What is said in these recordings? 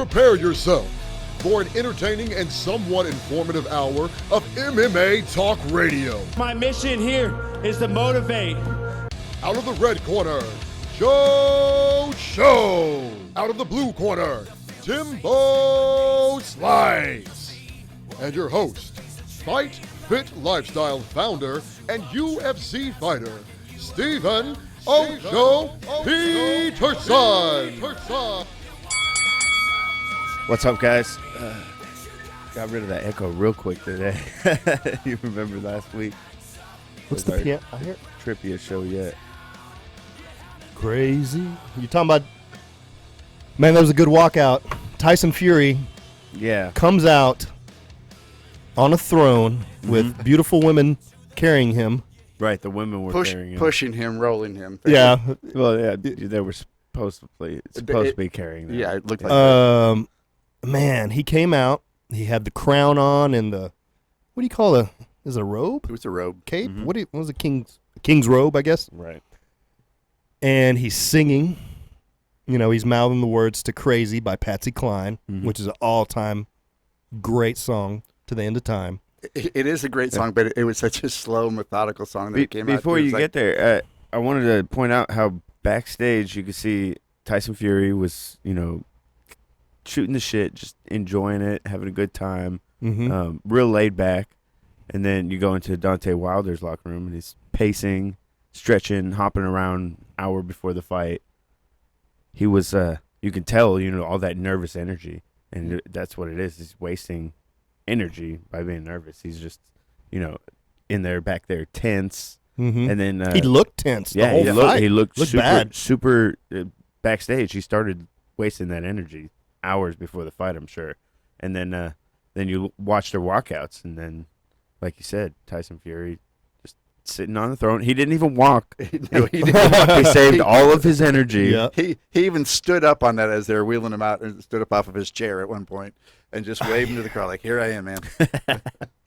Prepare yourself for an entertaining and somewhat informative hour of MMA Talk Radio. My mission here is to motivate. Out of the red corner, Joe Show. Out of the blue corner, Timbo Slice. And your host, Fight Fit Lifestyle founder and UFC fighter, Stephen Ojo Peterson. What's up, guys? Got rid of that echo real quick today. You remember last week? What's the piano? I hear Trippiest show yet. crazy. You talking about? Man, that was a good walkout. Tyson Fury Yeah. comes out on a throne with beautiful women carrying him. Right, the women were carrying him. Pushing him, rolling him. Yeah. Well, yeah, they were supposed to be carrying them. Yeah, it looked like that. Man, he came out. He had the crown on and the, what do you call a? Is it a robe? It was a robe. Cape? What was a king's robe? I guess. Right. And he's singing. You know, he's mouthing the words to "Crazy" by Patsy Cline, which is an all-time great song to the end of time. It is a great song, but it was such a slow, methodical song that it came out. Before you get there, I wanted to point out how backstage you could see Tyson Fury was, shooting the shit, just enjoying it, having a good time, real laid back. And then you go into Deontay Wilder's locker room, and he's pacing, stretching, hopping around hour before the fight. He was, you can tell, all that nervous energy, and that's what it is. He's wasting energy by being nervous. He's just, in there, back there, tense. And then He looked tense. yeah, the whole fight. he looked super, bad. super backstage. He started wasting that energy hours before the fight, I'm sure. And then you watch their walkouts, and then, like you said, Tyson Fury just sitting on the throne. He didn't even walk. No, he didn't walk. He saved all of his energy. Yeah. He even stood up on that as they were wheeling him out, and stood up off of his chair at one point and just waved to the crowd like, "Here I am, man."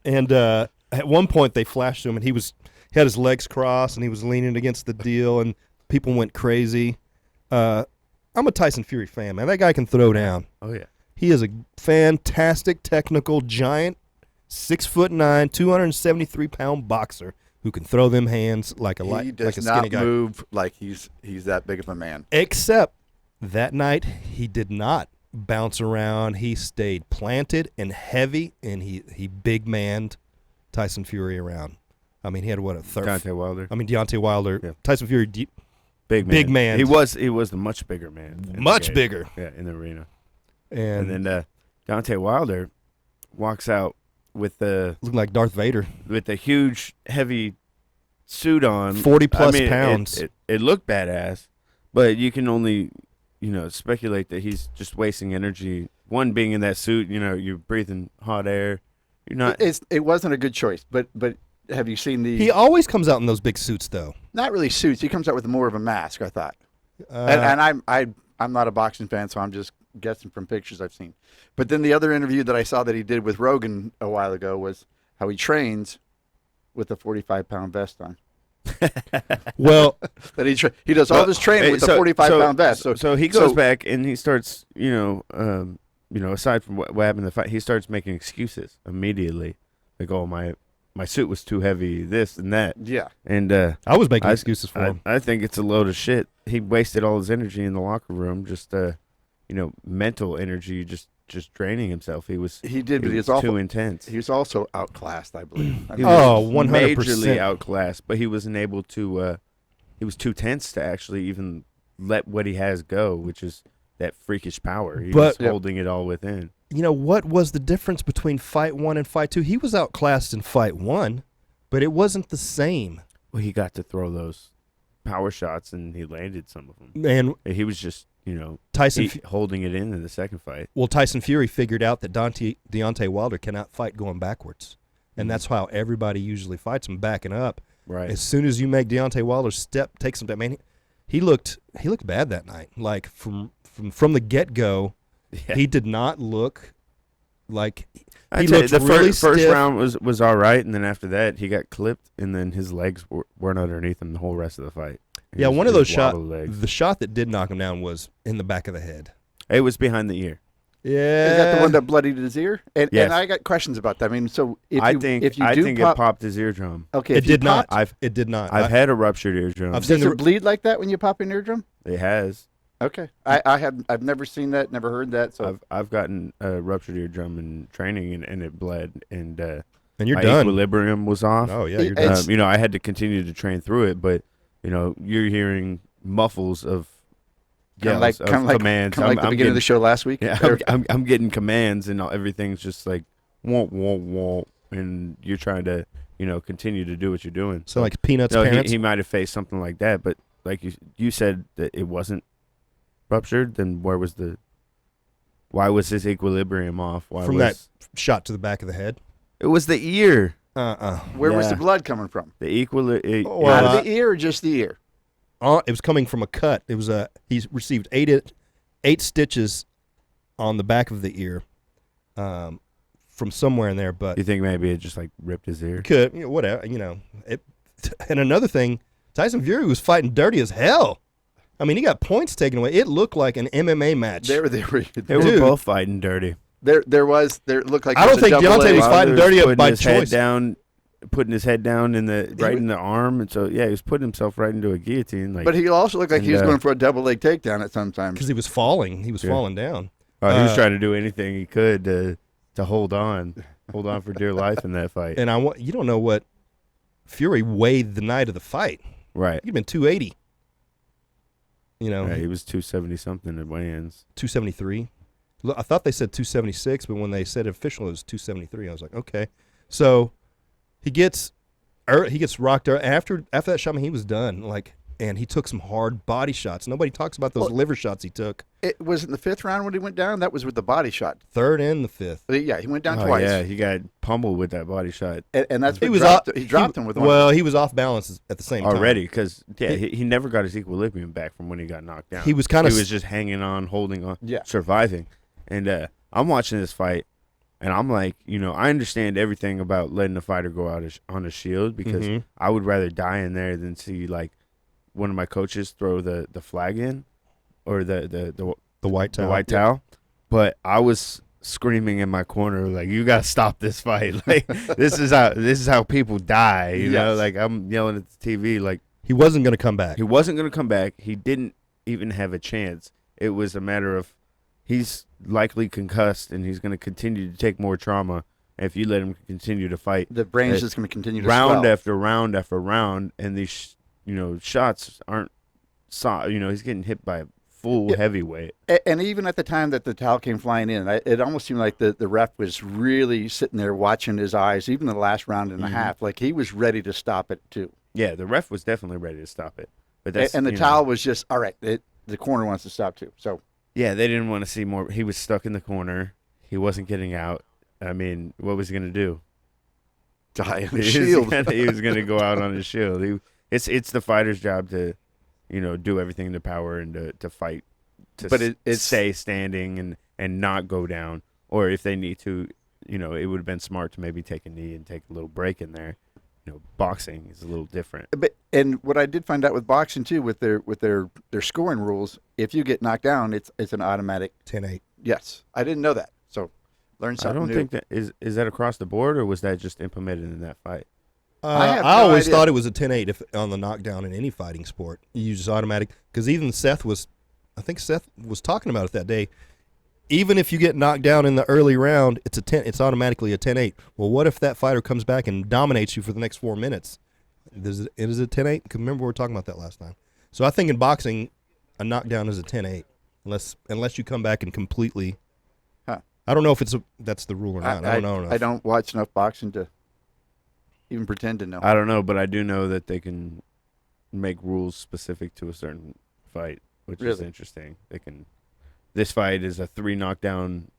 And at one point, they flashed to him, and he had his legs crossed, and he was leaning against the deal, and people went crazy. I'm a Tyson Fury fan, man. That guy can throw down. Oh, yeah. He is a fantastic, technical, giant, 6'9", 273-pound boxer who can throw them hands like a He like does a skinny not guy. move like he's that big of a man. Except that night, he did not bounce around. He stayed planted and heavy, and he big-manned Tyson Fury around. I mean, he had, what, a third? Deontay Wilder. I mean, Deontay Wilder. Yeah. Tyson Fury, Big man. man. He was the much bigger man. in the much game. bigger. Yeah, in the arena. And then Deontay Wilder walks out with the looking like Darth Vader. huge, heavy suit on. 40-plus pounds. It looked badass, but you can only, speculate that he's just wasting energy. One, being in that suit, you're breathing hot air. You're not. It wasn't a good choice, but have you seen the? He always comes out in those big suits, though. Not really suits. He comes out with more of a mask, I thought. And I'm not a boxing fan, so I'm just guessing from pictures I've seen. But then the other interview that I saw that he did with Rogan a while ago was how he trains with a 45-pound vest on. Well, That he does all this training with a 45-pound vest. So he goes back and he starts, aside from what happened in the fight, he starts making excuses immediately. Like, oh, my suit was too heavy, this and that. Yeah. And I was making excuses for him. I think it's a load of shit. He wasted all his energy in the locker room, just mental energy, just draining himself. He did, but he was too intense. He was also outclassed, I believe. He was 100%. majorly outclassed, but he wasn't able to. He was too tense to actually even let what he has go, which is that freakish power. He was holding it all within. What was the difference between Fight 1 and Fight 2? He was outclassed in Fight 1, but it wasn't the same. Well, he got to throw those power shots, and he landed some of them. And he was just, Tyson holding it in the second fight. Well, Tyson Fury figured out that Deontay Wilder cannot fight going backwards, and that's how everybody usually fights him, backing up. Right. As soon as you make Deontay Wilder take some time, man, he looked bad that night. Like from the get-go, he did not look like he looked the really first stiff. round was all right, and then after that he got clipped, and then his legs weren't underneath him the whole rest of the fight. One of those shots, legs. the shot that did knock him down was in the back of the head. It was behind the ear. Yeah. Is that the one that bloodied his ear? And, Yes. and I got questions about that. I mean, so if I you think if you I do think pop, it popped his eardrum. okay, It if you did not. pop- It did not. I've had a ruptured eardrum. I've seen Does it bleed like that when you pop an eardrum? It has. Okay, I've never seen that, never heard that. So I've gotten a ruptured eardrum in training, and it bled, and and you're my done. equilibrium was off. Oh yeah, you're It's- done. I had to continue to train through it, but you're hearing muffles of yells, of commands. kind of like the beginning of the show last week. Yeah, I'm getting commands, and everything's just like womp womp womp, and you're trying to continue to do what you're doing. So like Peanuts' No, parents. he might have faced something like that, but like you said that it wasn't ruptured. Then why was his equilibrium off? From that shot to the back of the head. It was the ear. Where was Yeah. the blood coming from? The Well, Out of the ear or just the ear? It was coming from a cut. It was he received eight stitches on the back of the ear, from somewhere in there. But You think maybe it just like ripped his ear? could whatever it. And another thing, Tyson Fury was fighting dirty as hell. I mean, he got points taken away. It looked like an MMA match. They were Dude. both fighting dirty. There looked like I don't there was a think Deontay double was A. fighting Wilder dirty putting by his head choice. down, putting his head down in was- in the arm, and so he was putting himself right into a guillotine. Like, But he also looked like he was And, going for a double leg takedown at some time. because he was falling. He was Yeah. falling down. he was trying to do anything he could to hold on for dear life in that fight. And you don't know what Fury weighed the night of the fight. Right. He'd been 280. Yeah, he was 270 something at weigh-ins. 273. Look, I thought they said 276, but when they said official, it was 273. I was like, okay. So he gets rocked out. After that shot, I mean, he was done. And he took some hard body shots. Nobody talks about those liver shots he took. It was in the fifth round when he went down. That was with the body shot. Third and the fifth. Yeah, he went down Oh, twice. yeah, he got pummeled with that body shot And that's what He was he dropped him with one. Well, he was off balance at the same time. already because he never got his equilibrium back from when he got knocked down. He was kind of he was just hanging on, holding on, Yeah. surviving. And I'm watching this fight, and I'm like, I understand everything about letting a fighter go out on a shield because Mhm. I would rather die in there than see like one of my coaches throw the flag in or the white towel. the white towel. But I was screaming in my corner like, you gotta stop this fight. Like this is how people die, you know? Yes. Like I'm yelling at the TV like He wasn't going to come back. he wasn't gonna come back. He didn't even have a chance. It was a matter of he's likely concussed and he's gonna continue to take more trauma if you let him continue to fight The brain's just going to continue to round swell. after round after round, and these shots aren't he's getting hit by a full Yeah. heavyweight. And even at the time that the towel came flying in, it almost seemed like the ref was really sitting there watching his eyes, even the last round and a half. Like he was ready to stop it too. Yeah, the ref was definitely ready to stop it, but that's And the towel was just, all right, the corner wants to stop too. So Yeah, they didn't want to see more. He was stuck in the corner. He wasn't getting out. I mean, what was he gonna do? die on the He was shield. he was gonna go out on his shield. It's the fighter's job to, do everything in their power and to fight, to But it's stay standing and not go down. Or if they need to, it would have been smart to maybe take a knee and take a little break in there. Boxing is a little different. And what I did find out with boxing too, with their scoring rules, if you get knocked down, it's an automatic 10-8. yes. I didn't know that, so learn I something don't new. think that is that across the board, or was that just implemented in that fight? I have I no always idea. thought it was a 10-8 if on the knockdown in any fighting sport. You just automatic, because even Seth was talking about it that day. Even if you get knocked down in the early round, it's automatically a 10-8. Well, what if that fighter comes back and dominates you for the next 4 minutes? Is it 10-8? Because remember we were talking about that last time. So I think in boxing, a knockdown is a 10-8, unless you come back and completely. Huh. I don't know if that's the rule or not. I don't know enough. I don't watch enough boxing to even pretend to know. I don't know, but I do know that they can make rules specific to a certain fight, which is Really? interesting. They can. This fight is a 3 knockdown,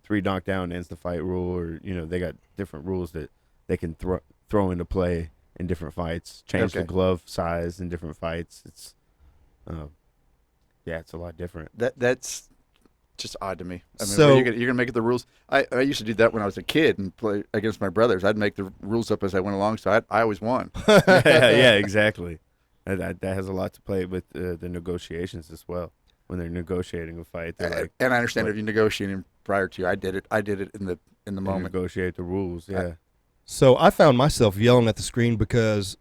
3 knockdown ends the fight rule, or they got different rules that they can throw into play in different fights. Change the Okay. glove size in different fights. It's, it's a lot different. That's just odd to me. I mean, So- you're gonna make it the rules. I used to do that when I was a kid and play against my brothers. I'd make the rules up as I went along, so I always won. yeah, exactly. That has a lot to play with the negotiations as well. when they're negotiating a fight. They're like, and I understand if you're negotiating prior to, I did it in the they moment. negotiate the rules. Yeah. So I found myself yelling at the screen because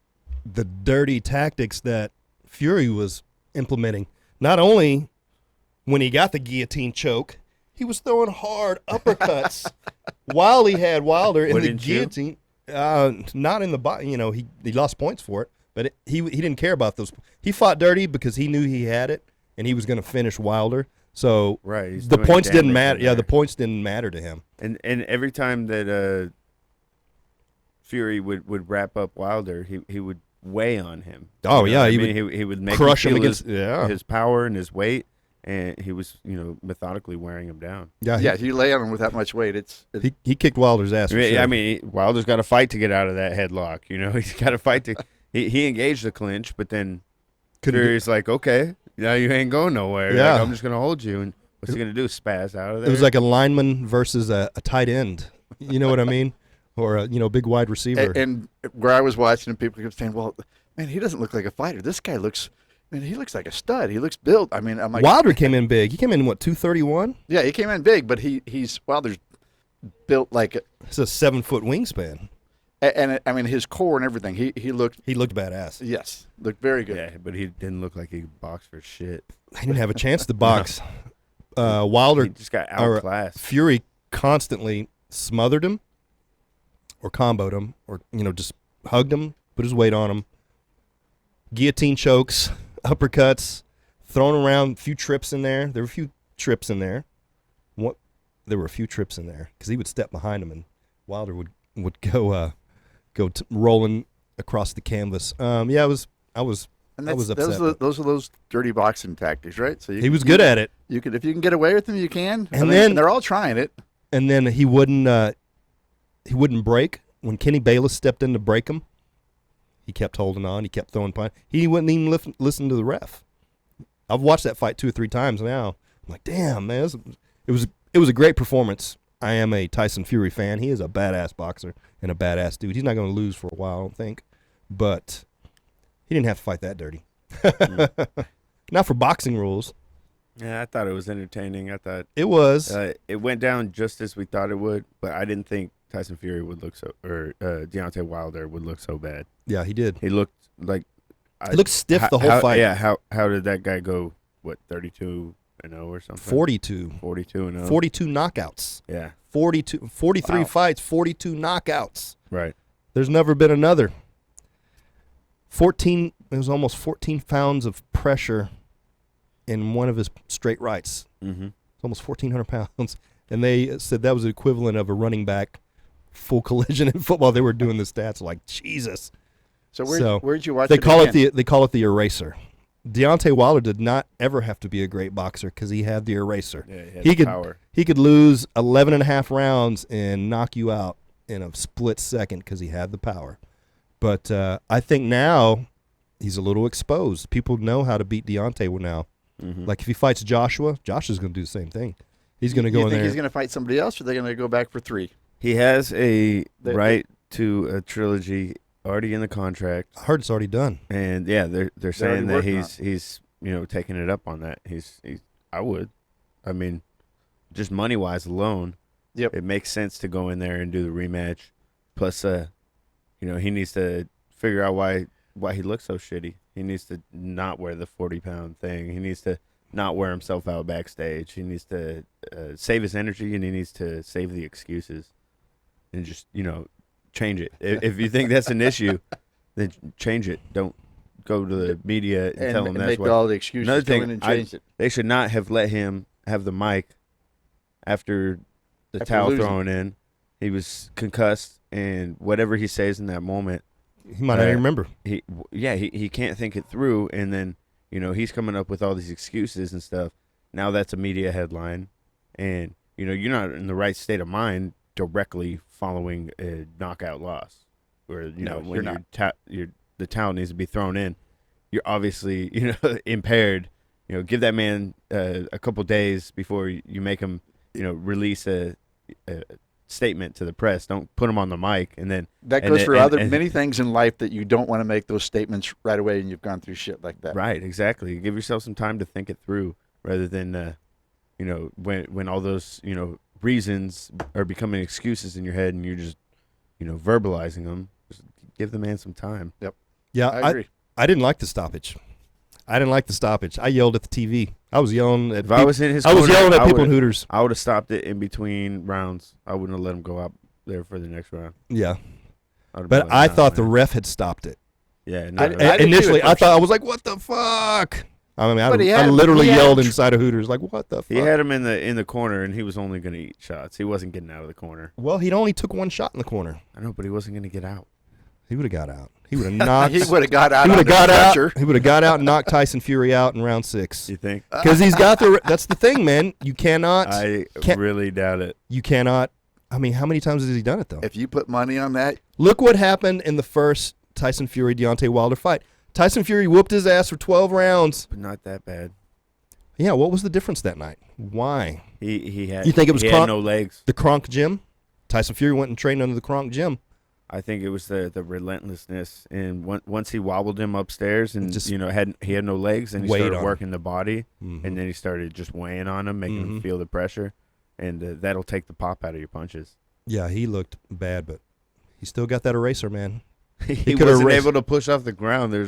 the dirty tactics that Fury was implementing, not only when he got the guillotine choke, he was throwing hard uppercuts while he had Wilder in the Wouldn't you? guillotine. Not in the body. You know, he lost points for it, but he didn't care about those. He fought dirty because he knew he had it and he was going to finish Wilder. So Right. He's the doing points didn't damage matter. in Yeah, there. the points didn't matter to him. And every time that Fury would wrap up Wilder, he would weigh on him. Oh, You yeah, what I he mean? He would make crush him feel against- yeah. his power and his weight, and he was methodically wearing him down. Yeah, Yeah, if you lay on him with that much weight, it's he kicked Wilder's ass. For sure. I mean, Wilder's got to fight to get out of that headlock. He's got to fight to. He engaged the clinch, but then Couldn't do- Fury's like, okay, now you ain't going nowhere. Yeah. Like, I'm just gonna hold you, and what's he gonna do? Spaz out of there? It was like a lineman versus a tight end. You know what I mean? Or a big wide receiver. and where I was watching, and people kept saying, "Well, man, he doesn't look like a fighter. This guy looks, he looks like a stud. He looks built." I mean, I'm like, Wilder came in big. He came in, 231? yeah, he came in big, but he's Wilder's built like, It's a 7-foot wingspan. and I mean his core and everything. He looked, He looked badass. yes, looked very good. yeah, but he didn't look like he boxed for shit. He didn't have a chance to box. Wilder, He just got or outclassed. Fury constantly smothered him or comboed him or, just hugged him, put his weight on him. Guillotine chokes, uppercuts, thrown around, a few trips in there. There were a few trips in there. There were a few trips in there because he would step behind him and Wilder would go rolling across the canvas. I was And I was upset. those are those dirty boxing tactics, right? So He was good at it. You could, if you can get away with them, you can. And then- they're all trying it. And then he wouldn't break. When Kenny Bayless stepped in to break him, he kept holding on. He kept throwing punch. He wouldn't even listen to the ref. I've watched that fight 2 or 3 times now. I'm like, damn, man, it was a great performance. I am a Tyson Fury fan. He is a badass boxer and a badass dude. He's not going to lose for a while, I don't think. But he didn't have to fight that dirty. Not for boxing rules. Yeah, I thought it was entertaining. I thought It was. it went down just as we thought it would, but I didn't think Tyson Fury would look Deontay Wilder would look so bad. Yeah, he did. He looked like He looked stiff the whole fight. Yeah, how did that guy go? What 32-0 or something? 42. 42-0. 42 knockouts. Yeah, 43 Wow. fights, 42 knockouts. right. There's never been another. It was almost 14 pounds of pressure in one of his straight rights. Mm-hmm. It's almost 1,400 pounds. And they said that was the equivalent of a running back full collision in football. They were doing the stats like, Jesus. So So, where'd you watch They it call again? they call it the eraser. Deontay Wilder did not ever have to be a great boxer because he had the eraser. Yeah, he had He the could power. he could lose 11 and a half rounds and knock you out in a split second because he had the power. But I think now he's a little exposed. People know how to beat Deontay now. Mm-hmm. Like if he fights Joshua's going to do the same thing. He's going to go You in think there. he's going to fight somebody else, or are they going to go back for 3? He has a They- right to a trilogy already in the contract, I heard it's already done. and yeah, they're saying that working on he's taking it up on that. I would, I mean, just money wise alone, Yep. it makes sense to go in there and do the rematch. Plus, he needs to figure out why he looks so shitty. He needs to not wear the 40-pound thing. He needs to not wear himself out backstage. He needs to save his energy, and he needs to save the excuses, and just change it. If you think that's an issue, then change it. Don't go to the media and tell them and that's make what. all the excuses. Another Go thing, in and change it. They should not have let him have the mic after the After towel losing. thrown in. He was concussed, and whatever he says in that moment, He might not even remember. he can't think it through, and then he's coming up with all these excuses and stuff. Now that's a media headline, and you're not in the right state of mind directly following a knockout loss, where No, when you're the towel needs to be thrown in. You're obviously impaired. Give that man a couple days before you make him release a statement to the press. Don't put him on the mic, and then That and goes then- for and- many things in life that you don't want to make those statements right away, and you've gone through shit like that. Right, exactly. Give yourself some time to think it through rather than when all those reasons are becoming excuses in your head and you're just verbalizing them. Just give the man some time. Yeah, I agree. I didn't like the stoppage. I yelled at the TV. I was yelling at. If I was in his I was corner, yelling at I people in would've- Hooters. I would have stopped it in between rounds. I wouldn't have let him go out there for the next round. Yeah, I would've but been like, I "Nah, thought the man." ref had stopped it. Yeah, I no, did too Initially, at I first. thought I was like, "What the fuck?" I mean, But I literally yelled inside of Hooters, like, "What the fuck?" he had him in the corner, and he was only going to eat shots. He wasn't getting out of the corner. Well, he only took one shot in the corner. I know, but he wasn't going to get out. He would have got out. He would have knocked. He would have got out. He would have under got out. pressure. He would have got out and knocked Tyson Fury out in round 6. You think? Because he's got the. That's the thing, man. You cannot. I can't- really doubt it. You cannot. I mean, how many times has he done it though? If you put money on that, Look what happened in the first Tyson Fury Deontay Wilder fight. Tyson Fury whooped his ass for 12 rounds. But not that bad. Yeah, what was the difference that night? Why? He had. You think it was he Kronk? had no legs? The Kronk gym? Tyson Fury went and trained under the Kronk gym. I think it was the relentlessness, and once he wobbled him upstairs, and Just he had no legs, and he weighed started on working the body, Mhm. and then he started just weighing on him, making him feel the pressure, and that'll take the pop out of your punches. Yeah, he looked bad, but he still got that eraser, man. He coulda wasn't raced- able to push off the ground. There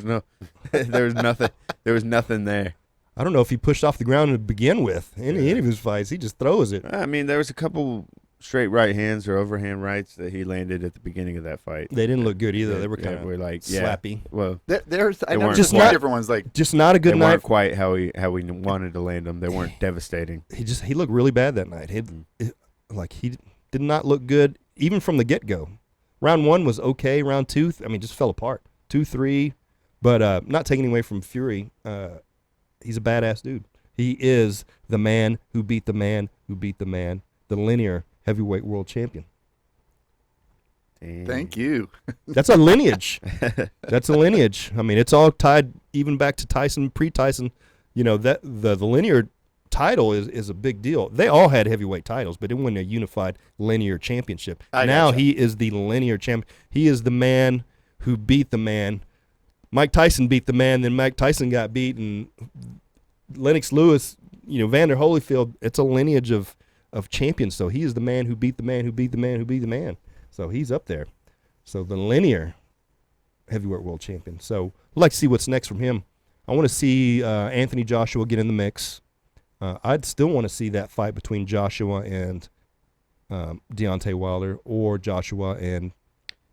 was nothing there. I don't know if he pushed off the ground to begin with. Any of his fights, he just throws it. I mean, there was a couple straight right hands or overhand rights that he landed at the beginning of that fight. They didn't look good either. They were kind of were like slappy. Well, there's I They know weren't just quite- different ones. Like Just not a they good night. weren't quite how we wanted to land them. They weren't devastating. He looked really bad that night. He did not look good even from the get go. Round 1 was okay. Round 2, just fell apart. 2, 3, but not taking away from Fury. He's a badass dude. He is the man who beat the man who beat the man, the linear heavyweight world champion. Damn. thank you. That's a lineage. That's a lineage. I mean, it's all tied even back to Tyson, pre-Tyson. That the linear title is a big deal. They all had heavyweight titles, but it wasn't a unified linear championship. Now gotcha. he is the linear champion. He is the man who beat the man. Mike Tyson beat the man, then Mike Tyson got beat, and Lennox Lewis, Vander Holyfield. It's a lineage of champions. So he is the man who beat the man who beat the man who beat the man. So he's up there. So the linear heavyweight world champion. So I'd like to see what's next from him. I want to see Anthony Joshua get in the mix. I'd still want to see that fight between Joshua and Deontay Wilder, or Joshua and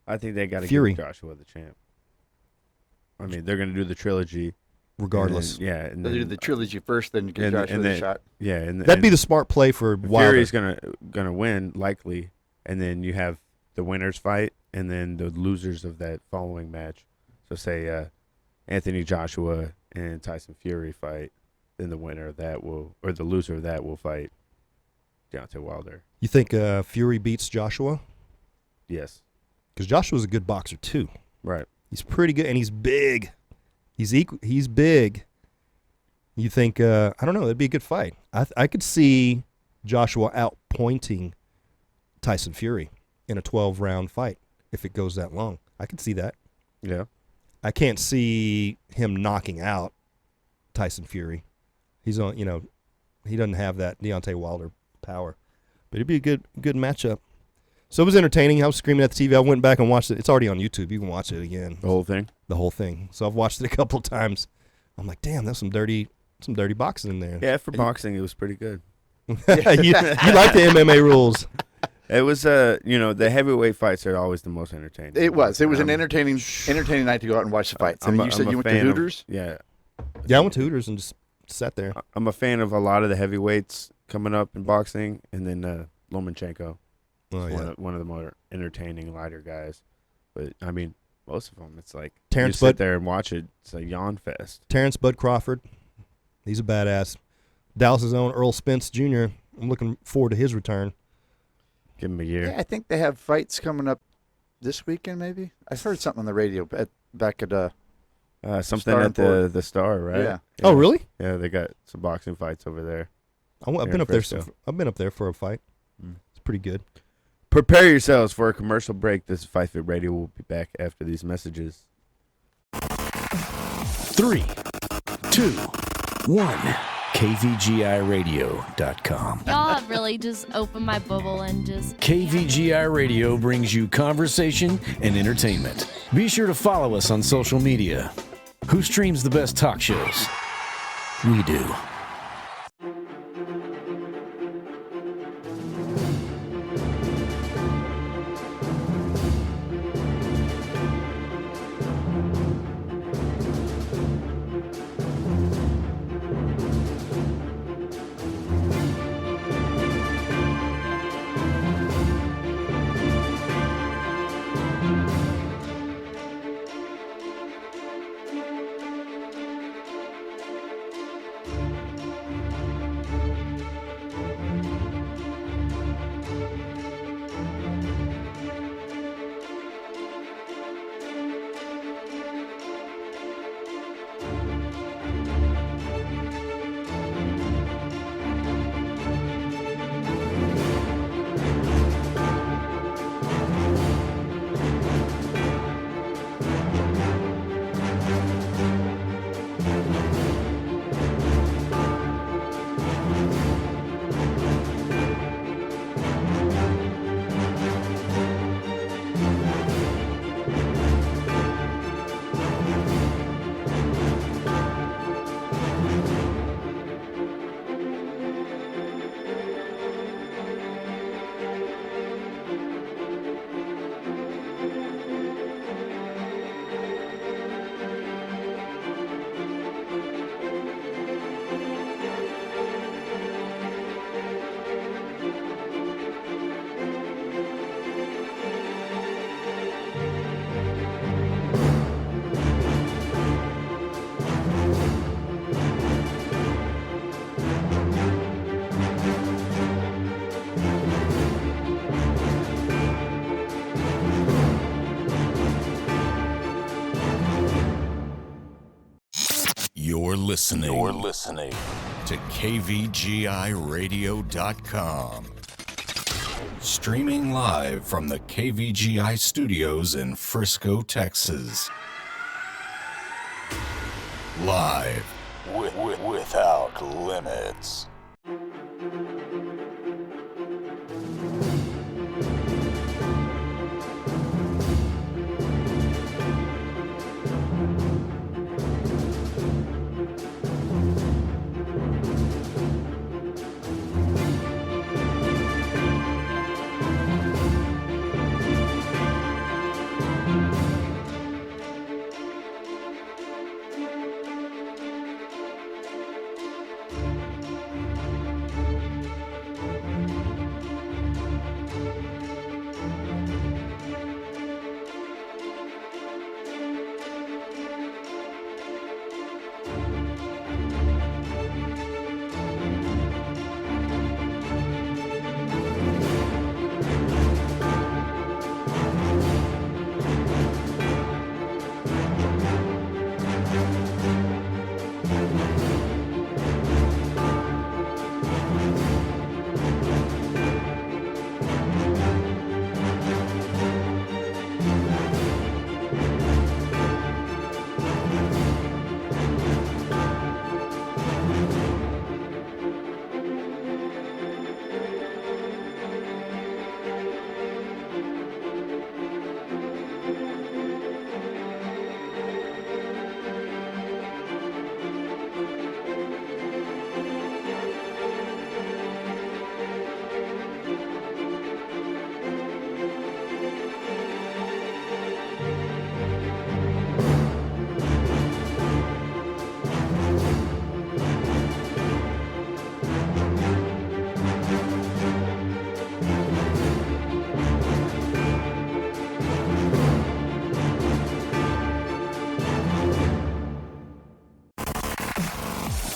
I think they got to Fury. give Joshua the champ. I mean, they're going to do the trilogy. regardless. And then, yeah. And They'll do then, the trilogy first, then give and- Joshua and the then- shot. yeah. And, That'd be and the smart play for Wilder. Fury's gonna win likely, and then you have the winners fight, and then the losers of that following match. So say Anthony Joshua and Tyson Fury fight, then the winner of that the loser of that will fight Deontay Wilder. You think Fury beats Joshua? Yes. Because Joshua's a good boxer too. Right. He's pretty good, and he's big. He's big. You think? I don't know. That'd be a good fight. I could see Joshua outpointing Tyson Fury in a 12-round fight if it goes that long. I could see that. Yeah. I can't see him knocking out Tyson Fury. He's on. He doesn't have that Deontay Wilder power. But it'd be a good matchup. So it was entertaining. I was screaming at the TV. I went back and watched it. It's already on YouTube. You can watch it again. The whole thing. The whole thing. So I've watched it a couple of times. I'm like, damn, that's some dirty boxing in there. Yeah, for boxing, it was pretty good. you like the MMA rules. It was, the heavyweight fights are always the most entertaining. It was an Um, entertaining night to go out and watch the fights. And you said you went to fan of- Hooters? Yeah. Yeah, I went to Hooters and just sat there. I'm a fan of a lot of the heavyweights coming up in boxing, and then Lomachenko. Oh, yeah. One of the more entertaining, lighter guys. But, I mean, most of them, it's like Terrence you sit Bud- there and watch it. It's a yawn fest. Terrence Bud Crawford. He's a badass. Dallas's own Earl Spence Jr. I'm looking forward to his return. Give him a year. Yeah, I think they have fights coming up this weekend, maybe. I heard something on the radio back at Something Star at and the Star, right? Yeah. Oh, really? Yeah, they got some boxing fights over there. I've Here been in up there. Frisco. I've been up there for a fight. Mm. It's pretty good. Prepare yourselves for a commercial break. This is Fight Fit Radio. We'll be back after these messages. 3, 2, 1. KVGIRadio.com. Y'all have really just opened my bubble and just... KVGI Radio brings you conversation and entertainment. Be sure to follow us on social media. Who streams the best talk shows? We do. You're listening to KVGIRadio.com. Streaming live from the KVGI studios in Frisco, Texas. Live without limits.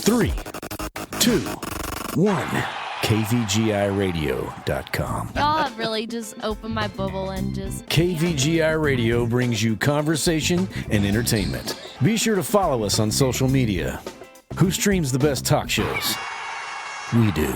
Three, two, one. KVGIRadio.com. Y'all have really just opened my bubble and just... KVGI Radio brings you conversation and entertainment. Be sure to follow us on social media. Who streams the best talk shows? We do.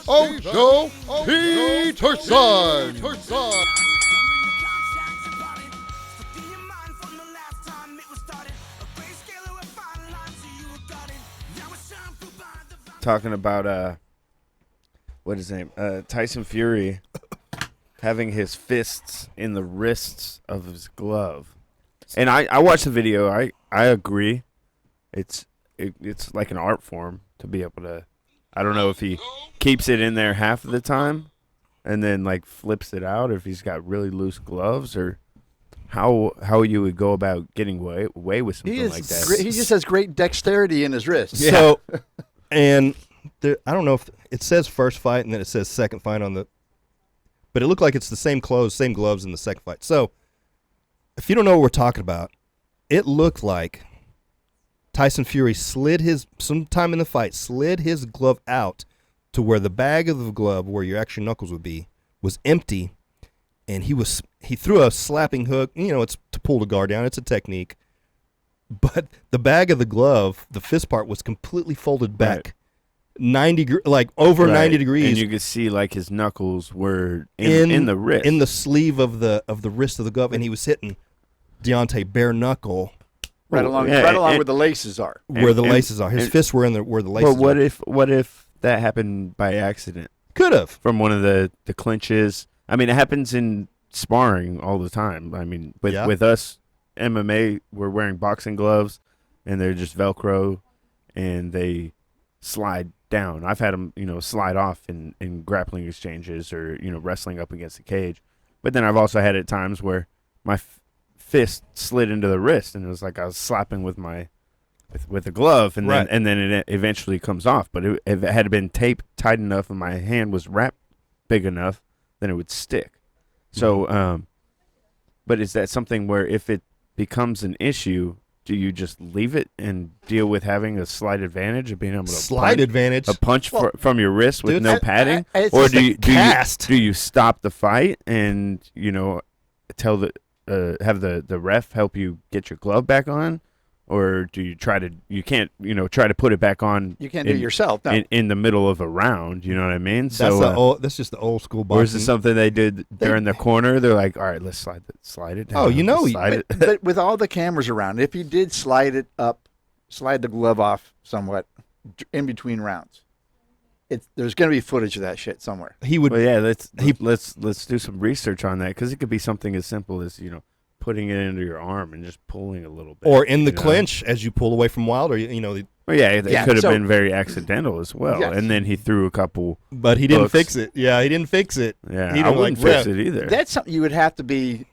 Ocho Peterson. Talking about what is his name? Tyson Fury having his fists in the wrists of his glove. And I watched the video. I agree. It's like an art form to be able to. I don't know if he keeps it in there half of the time and then like flips it out, or if he's got really loose gloves, or how you would go about getting away with something like that. He just has great dexterity in his wrists. Yeah. So, and I don't know if it says first fight and then it says second fight on the, but it looked like it's the same gloves in the second fight. So, if you don't know what we're talking about, it looked like Tyson Fury sometime in the fight, slid his glove out to where the bag of the glove, where your actual knuckles would be, was empty, and he threw a slapping hook. You know, it's to pull the guard down. It's a technique. But the bag of the glove, the fist part, was completely folded back, 90 degrees, and you could see like his knuckles were in the wrist, in the sleeve of the wrist of the glove, and he was hitting Deontay bare knuckle. Right along where the laces are. Where the laces are. His fists were where the laces are. But what if that happened by accident? Could have. From one of the clinches. I mean, it happens in sparring all the time. I mean, with us, MMA, we're wearing boxing gloves, and they're just Velcro, and they slide down. I've had them, slide off in grappling exchanges or, wrestling up against the cage. But then I've also had it times where my fist slid into the wrist, and it was like I was slapping with the glove, and then it eventually comes off. But if it had been taped tight enough and my hand was wrapped big enough, then it would stick. So, but is that something where if it becomes an issue, do you just leave it and deal with having a slight advantage of being able to punch from your wrist with no padding, or do you stop the fight and tell have the ref help you get your glove back on, or do you try to put it back on? You can't do it yourself. No. In the middle of a round, you know what I mean? That's just the old school boxing. Or is it something they did during the corner? They're like, all right, let's slide it down. But with all the cameras around, if you did slide the glove off somewhat in between rounds, there's going to be footage of that shit somewhere. He would. Well, yeah, let's do some research on that, because it could be something as simple as putting it into your arm and just pulling a little bit, or in the clinch as you pull away from Wilder. It could have been very accidental as well. Yes. And then he threw a couple, but he didn't fix it. Yeah, he didn't fix it. Yeah, I wouldn't fix it either. That's something you would have to be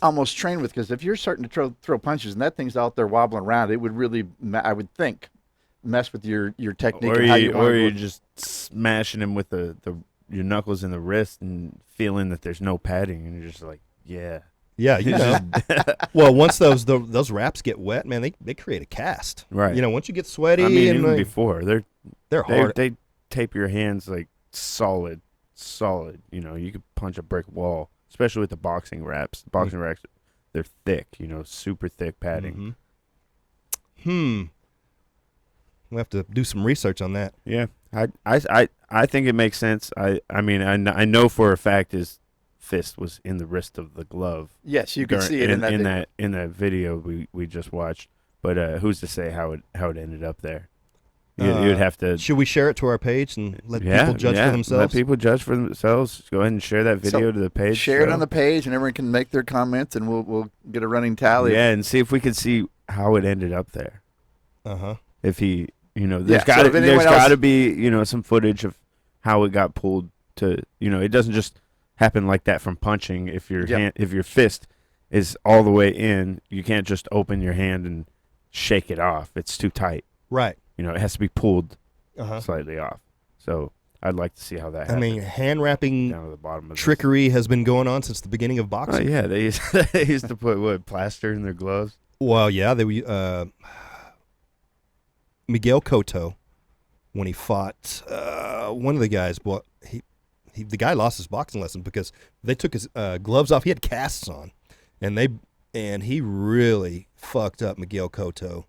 almost trained with, because if you're starting to throw punches and that thing's out there wobbling around, it would really, I would think, mess with your technique. Or you're just smashing him with your knuckles in the wrist and feeling that there's no padding, and you're just like, yeah. Yeah, well, once those wraps get wet, man, they create a cast. Right. Once you get sweaty, I mean, even before they're hard. They tape your hands like solid. You could punch a brick wall, especially with the boxing wraps. The boxing wraps, they're thick. Super thick padding. Mm-hmm. We'll have to do some research on that. Yeah, I think it makes sense. I know for a fact his fist was in the wrist of the glove. Yes, you could see it in that video we just watched. But who's to say how it ended up there? You'd have to. Should we share it to our page and let people judge for themselves? Let people judge for themselves. Go ahead and share that video to the page. Share it on the page, and everyone can make their comments, and we'll get a running tally. Yeah, and see if we can see how it ended up there. If he, there's got to be, some footage of how it got pulled to, it doesn't just happen like that from punching. If your hand, if your fist is all the way in, you can't just open your hand and shake it off. It's too tight. Right. It has to be pulled slightly off. So I'd like to see how that happens. I mean, hand wrapping down to the bottom of trickery has been going on since the beginning of boxing. Oh, yeah, they used to put plaster in their gloves. Well, yeah, Miguel Cotto, when he fought one of the guys, the guy lost his boxing lesson because they took his gloves off. He had casts on, and he really fucked up Miguel Cotto,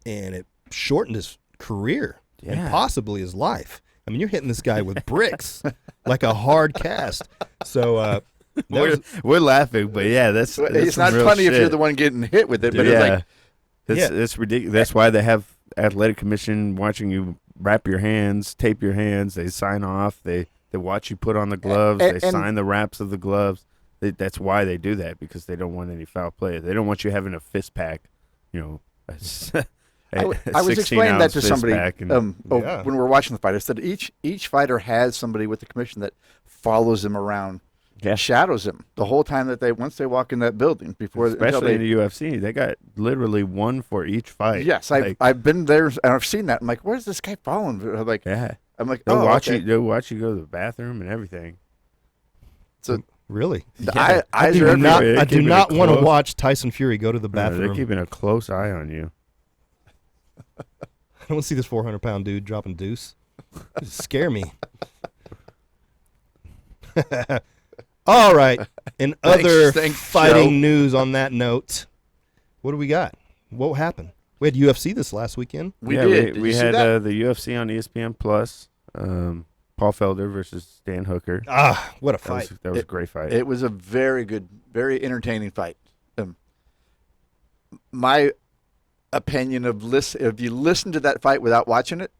and it shortened his career and possibly his life. I mean, you're hitting this guy with bricks like a hard cast. So we're laughing, but yeah, that's it's not some real funny if shit. you're the one getting hit with it, but yeah, it's like that's ridiculous. That's why they have athletic commission watching you wrap your hands, tape your hands. They sign off. They watch you put on the gloves. They sign the wraps of the gloves. That's why they do that, because they don't want any foul play. They don't want you having a fist pack, I was explaining that to somebody and, when we were watching the fight. I said each fighter has somebody with the commission that follows him around, shadows him the whole time that once they walk in that building. Especially in the UFC, they got literally one for each fight. Yes, I've been there and I've seen that. I'm like, where's this guy following? I'm like, they'll watch you. They'll watch you go to the bathroom and everything. So really, I do not want to watch Tyson Fury go to the bathroom. They're keeping a close eye on you. I don't want to see this 400-pound dude dropping deuce. Scare me. All right. In other fighting news on that note, what do we got? What happened? We had UFC this last weekend. We did. We had the UFC on ESPN Plus. Paul Felder versus Dan Hooker. What a fight. That was a great fight. It was a very good, very entertaining fight. My opinion of if you listen to that fight without watching it,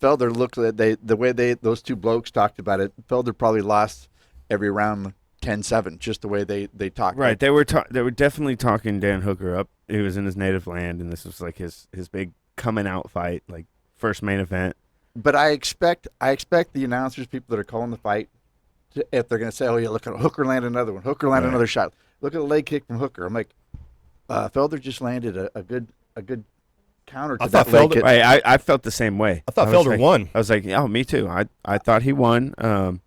Felder looked at the way those two blokes talked about it. Felder probably lost every round 10-7, just the way they talked. Right. They were definitely talking Dan Hooker up. He was in his native land, and this was like his big coming out fight, like first main event. But I expect the announcers, people that are calling the fight, if they're going to say, "Oh yeah, look at Hooker land another one. Hooker land another shot. Look at the leg kick from Hooker." I'm like, Felder just landed a good counter to that leg kick. I felt the same way. I thought Felder won. I was like, oh, me too. I thought he won.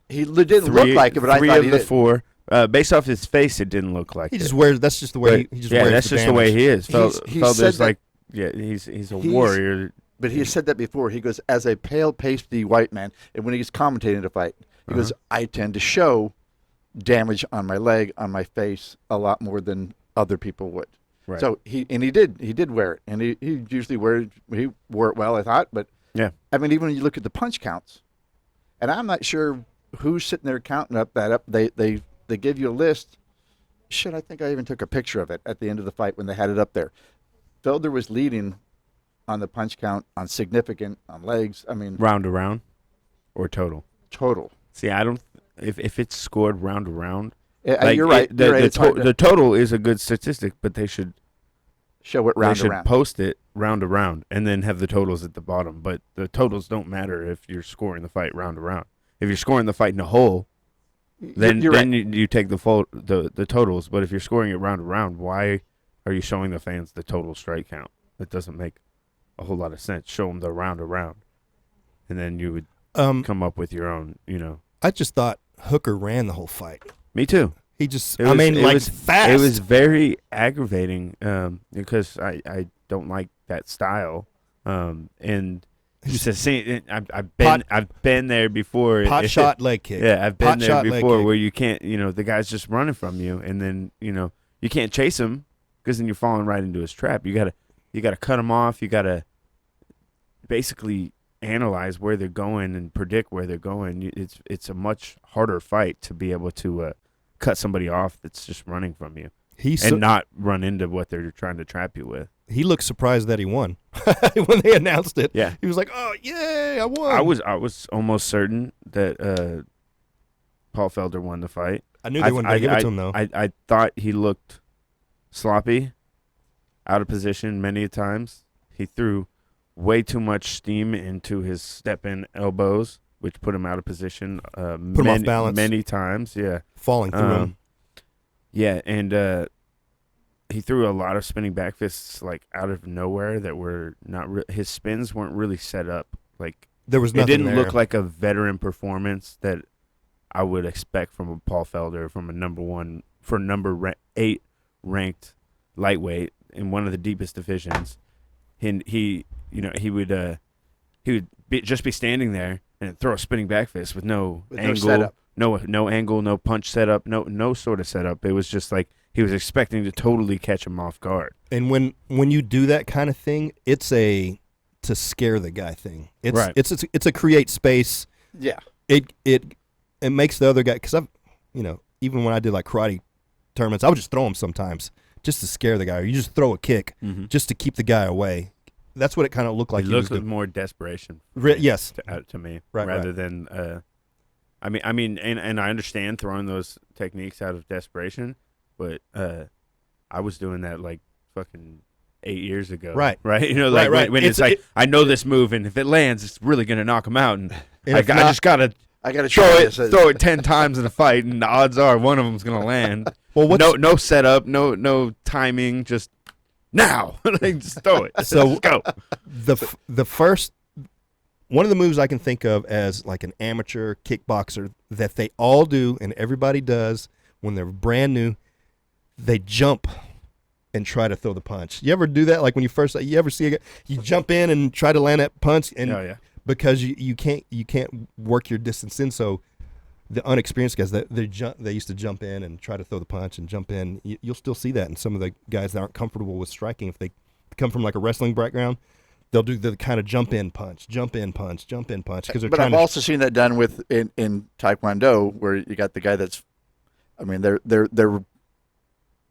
He didn't look like it, but I thought he did. 3 of the 4. Based off his face, it didn't look like he just wears. That's just the way he just wears. That's just the way he is. Felder's like, he's a warrior. But he has said that before. He goes, as a pale, pasty white man, and when he's commentating a fight, he goes, I tend to show damage on my leg, on my face, a lot more than other people would. Right. So he did wear it, and he usually wore it well, I thought. But yeah, I mean, even when you look at the punch counts, and I'm not sure who's sitting there counting up. They give you a list. Shit, I think I even took a picture of it at the end of the fight when they had it up there. Felder was leading on the punch count, on significant, on legs. I mean, round to round, or total. Total. See, I don't. If it's scored round to round, you're right. The total is a good statistic, but they should show it round to round. They should post it round to round, and then have the totals at the bottom. But the totals don't matter if you're scoring the fight round to round. If you're scoring the fight in a whole, then you take the totals. But if you're scoring it round to round, why are you showing the fans the total strike count? That doesn't make a whole lot of sense. Show them the round to round, and then you would come up with your own. I just thought Hooker ran the whole fight. Me too. He just, fast. It was very aggravating because I don't like that style. And I've been there before. Pot shot leg kick. Yeah, I've been there before where you can't, the guy's just running from you, and then you can't chase him because then you're falling right into his trap. You gotta cut him off. You gotta basically analyze where they're going and predict where they're going. It's a much harder fight to be able to cut somebody off that's just running from you and not run into what they're trying to trap you with. He looked surprised that he won when they announced it. Yeah, he was like, "Oh, yay, I won!" I was almost certain that Paul Felder won the fight. I knew they wouldn't give it to him though. I thought he looked sloppy, out of position many times. He threw way too much steam into his step-in elbows, which put him out of position. Put him off balance many times. Yeah, falling through him. Yeah, and he threw a lot of spinning back fists like out of nowhere that were not. His spins weren't really set up. Like there was nothing. It didn't look like a veteran performance that I would expect from a Paul Felder, from a number 8 ranked lightweight in one of the deepest divisions. And he would just be standing there and throw a spinning back fist with no angle, setup. no angle, no punch setup, no sort of setup. It was just like he was expecting to totally catch him off guard. And when you do that kind of thing, it's a to scare the guy thing. It's Right. it's a create space. Yeah. It makes the other guy, because I've, even when I did like karate tournaments, I would just throw him sometimes just to scare the guy. Or you just throw a kick just to keep the guy away. That's what it kind of looked like. It he looks was with doing. more desperation. Yes. To me, Right, rather right. than. I mean, and I understand throwing those techniques out of desperation, but I was doing that like fucking 8 years ago. Right. Right. Like right. when it's like I know this move, and if it lands, it's really gonna knock him out, and I if not- just gotta I got to throw it 10 times in a fight, and the odds are one of them's gonna land. Well, no setup, no timing, just now, like just throw it. So Let's go. the first one of the moves I can think of as like an amateur kickboxer that they all do and everybody does when they're brand new, they jump and try to throw the punch. You ever do that? Like when you ever see a guy, you jump in and try to land that punch, and Oh, yeah. because you can't work your distance in, so the unexperienced guys they used to jump in and try to throw the punch and jump in. You'll still see that in some of the guys that aren't comfortable with striking. If they come from like a wrestling background, they'll do the kind of jump in punch because they're But trying I've to. also seen that done with in Taekwondo, where you got the guy that's, I mean, they're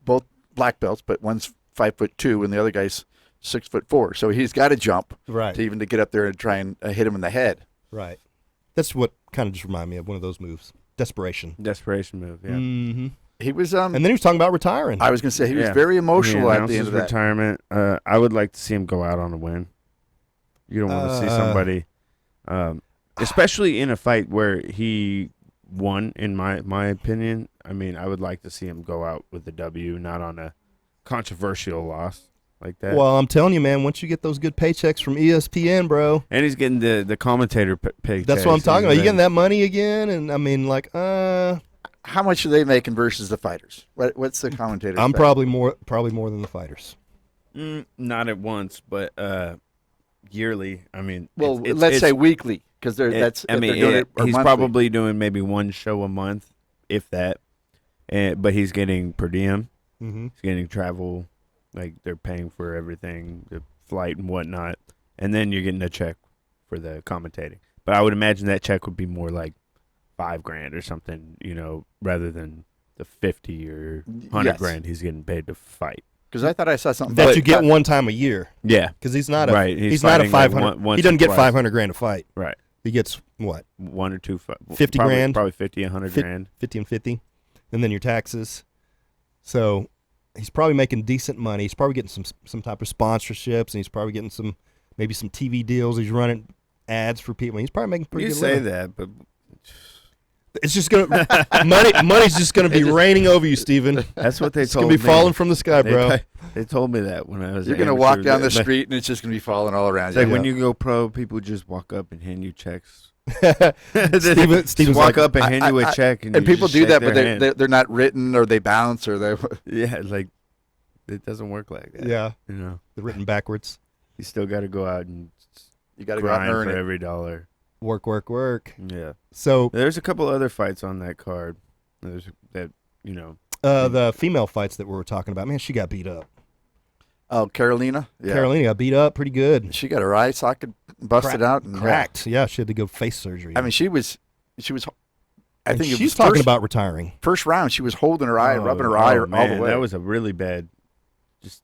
both black belts, but one's 5'2" and the other guy's 6'4", so he's got to jump Right. to get up there and try and hit him in the head. Right. That's what kind of just reminded me of one of those moves. Desperation. Desperation move. Yeah. Mm-hmm. He was And then he was talking about retiring. I was going to say he was Yeah. very emotional He at the announced end of his that. retirement. I would like to see him go out on a win. You don't want to see somebody, especially in a fight where he won. In my opinion, I mean, I would like to see him go out with the W, not on a controversial loss like that. Well, I'm telling you, man, once you get those good paychecks from ESPN, bro, and he's getting the commentator pay. that's what I'm talking about. You getting that money again? And I mean, like, How much are they making versus the fighters? What's the commentator? I'm say? probably more than the fighters. Not at once, but yearly. I mean, Well, it's- let's it's- say weekly, because I they're mean, doing it or he's monthly. probably doing maybe one show a month, if that. But he's getting per diem. Mm-hmm. He's getting travel, like they're paying for everything, the flight and whatnot, and then you're getting a check for the commentating. But I would imagine that check would be more like $5,000 or something, rather than the 50 or 100 Yes. grand he's getting paid to fight. Because I thought I saw something That about you get one time a year. Yeah, Because he's not a Right, He's, he's not a fighting, like, 500. once He doesn't or get twice. 500 grand to fight. right. He gets what? 1 or 2, 50 probably, grand? probably 50, 100 grand. 50 and 50, and then your taxes. So he's probably making decent money. He's probably getting some type of sponsorships, and he's probably getting maybe some TV deals. He's running ads for people. He's probably making pretty You good say living. that, but It's just gonna money's just gonna be raining over you, Steven. that's what they It's told gonna me. be falling from the sky, bro. They told me that when I was. You're going to walk down the street and it's just going to be falling all around It's like you. when you go pro, people just walk up and hand you checks. Steven's Just walk like, up and hand you a check, and you people just do shake that, their but hand. they're not written or they bounce or they. Yeah, like it doesn't work like that. yeah, They're written backwards. you still got to go out and You got to go out grind and earn for it. every dollar. Work. Yeah, So there's a couple other fights on that card. There's that the female fights that we were talking about, man, she got beat up. Oh, Carolina. Yeah. Carolina got beat up pretty good. She got her eye socket busted out and Cracked. Yeah, she had to go face surgery. I mean, she was. I And think it she's was talking first, about retiring. first round. She was holding her eye and rubbing her eye all man, the way. That was a really bad, just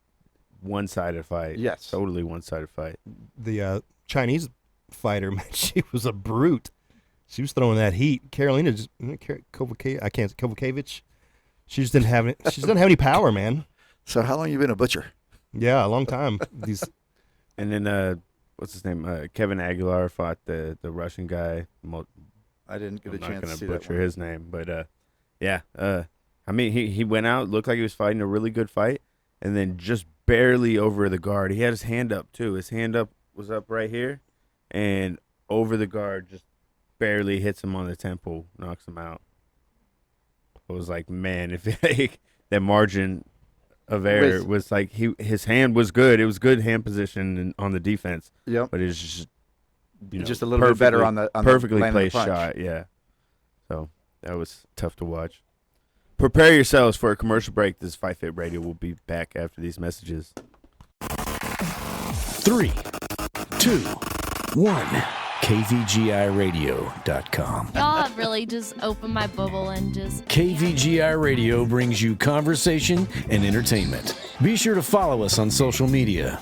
one-sided fight. Yes. Totally one-sided fight. The Chinese fighter, man, she was a brute. She was throwing that heat. Carolina just Kovacevic. She just didn't have it. She just doesn't have any power, man. So how long you been a butcher? Yeah, a long time. These And then what's his name? Kevin Aguilar fought the Russian guy. I didn't get I'm a not chance to gonna see that butcher one. his name, but yeah. I mean, he went out, looked like he was fighting a really good fight, and then just barely over the guard. He had his hand up too. His hand was up right here, and over the guard, just barely hits him on the temple, knocks him out. I was like, man, if that margin of error was like his hand was good. It was good hand position on the defense. Yep. But it's just Just a little bit better on the perfectly landing the placed punch. shot. Yeah. So that was tough to watch. Prepare yourselves for a commercial break. This is Fight Fit Radio. We'll be back after these messages. 3, 2, 1. KVGIRadio.com. Y'all have really just opened my bubble and just. KVGI Radio brings you conversation and entertainment. Be sure to follow us on social media.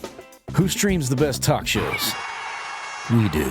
Who streams the best talk shows? We do.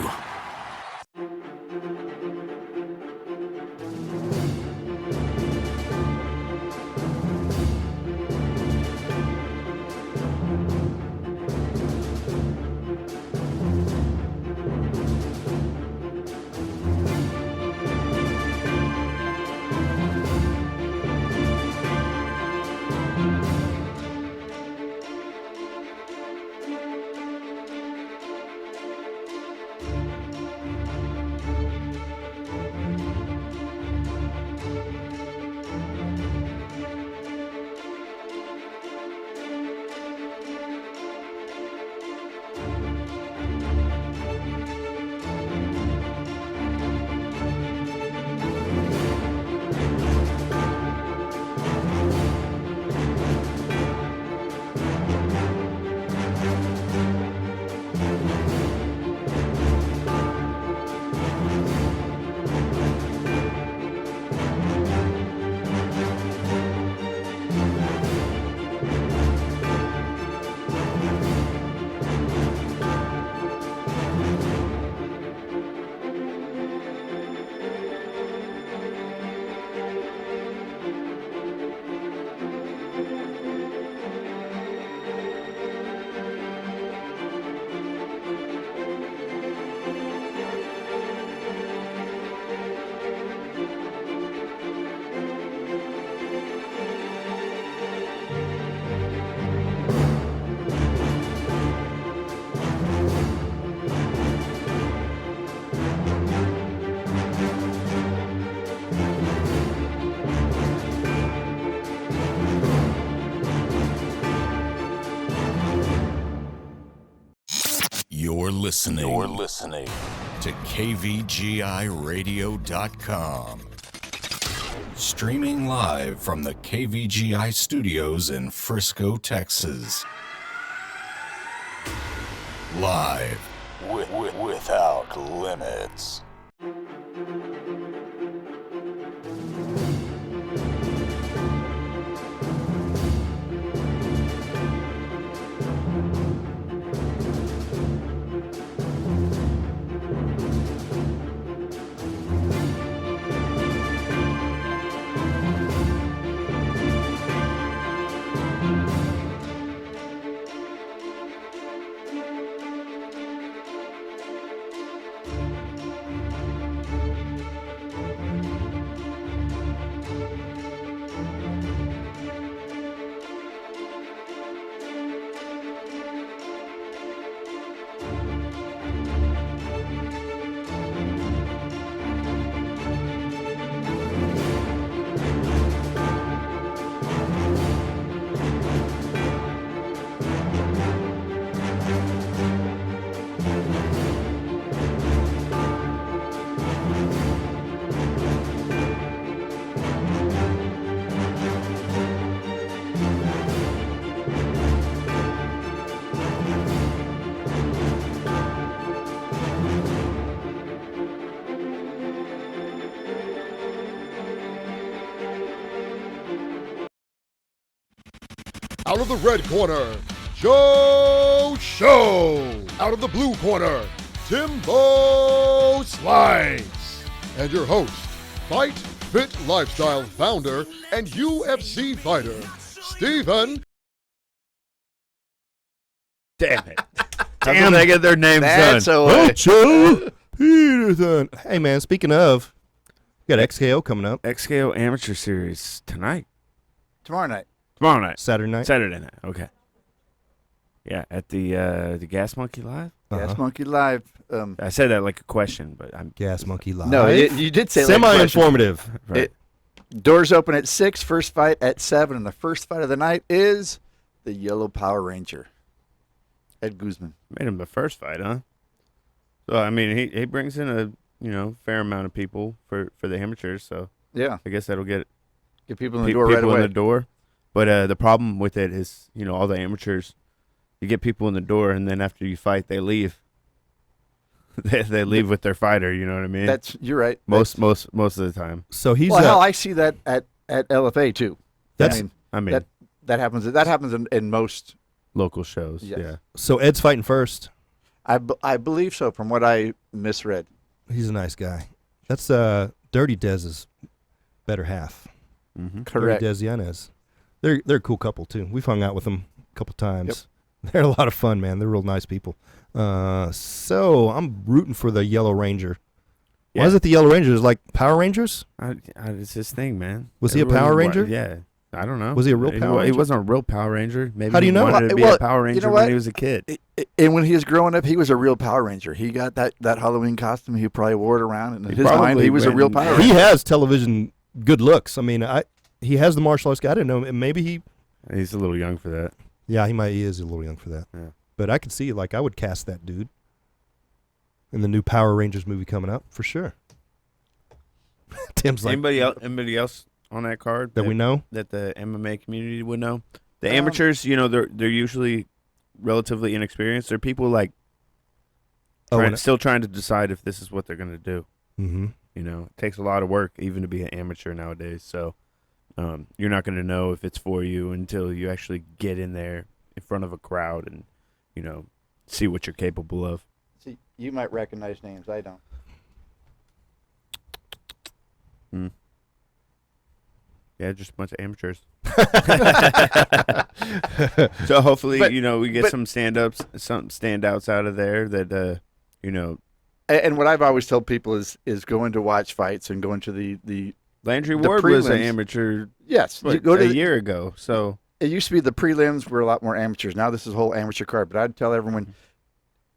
You're listening to KVGIRadio.com. Streaming live from the KVGI studios in Frisco, Texas. Live without limits. Out of the red corner, Joe Show. Out of the blue corner, Timbo Slice. And your host, Fight Fit Lifestyle founder and UFC fighter, Steven. Damn it. Damn, they get their names That's done. Joe Peterson. Hey, man, speaking of, we got XKO coming up. XKO Amateur Series tonight. Tomorrow night. Tomorrow night. Saturday night. Saturday night. Okay. Yeah, at the Gas Monkey Live. Gas Monkey Live. I said that like a question, but I'm Gas Monkey Live. No, you did say like a question. Semi-informative. right. Doors open at 6, first fight at 7, and the first fight of the night is the Yellow Power Ranger, Ed Guzman. Made him the first fight, huh? So I mean, he brings in a fair amount of people for the amateurs. So Yeah, I guess that'll get people in the door right people away. in the door. But the problem with it is, all the amateurs, you get people in the door, and then after you fight, they leave. they leave with their fighter. You know what I mean? You're right. Most of the time. So he's Well, hell, I see that at LFA too. That's I mean that happens. That happens in most. local shows. Yes. Yeah. so Ed's fighting first. I believe so, from what I misread. He's a nice guy. That's Dirty Dez's better half. Mm-hmm. Correct. Dirty Dez Yanez. They're a cool couple too. We've hung out with them a couple times. They're a lot of fun, man. They're real nice people. So I'm rooting for the Yellow Ranger. Yeah. Why is it the Yellow Ranger? Is it like Power Rangers? It's his thing, man. Was he a Power Ranger? Yeah. I don't know. Was he a real Power He Ranger? wasn't a real Power Ranger. Maybe How do you know? He wanted to be Well, a Power you Ranger know when what? he was a kid. And when he was growing up, he was a real Power Ranger. He got that Halloween costume. He probably wore it around, and in his mind, he was a real Power He Ranger. has television good looks. I mean, he has the martial arts guy. I didn't know. Maybe He's a little young for that. yeah, he is a little young for that. Yeah. But I could see, like, I would cast that dude in the new Power Rangers movie coming up for sure. Tim's like, Anybody else on that card that we know? that the MMA community would know? The amateurs, they're usually relatively inexperienced. They're people like still trying to decide if this is what they're going to do. Mm-hmm. It takes a lot of work even to be an amateur nowadays. So you're not going to know if it's for you until you actually get in there in front of a crowd and, see what you're capable of. See, you might recognize names. I don't. Yeah, just a bunch of amateurs. So hopefully, we get some stand-ups, some standouts out of there that, And what I've always told people is going to watch fights and going to the Landry the Ward was an prelims. amateur yes, you go a to year ago. So it used to be the prelims were a lot more amateurs. Now this is a whole amateur card. But I'd tell everyone,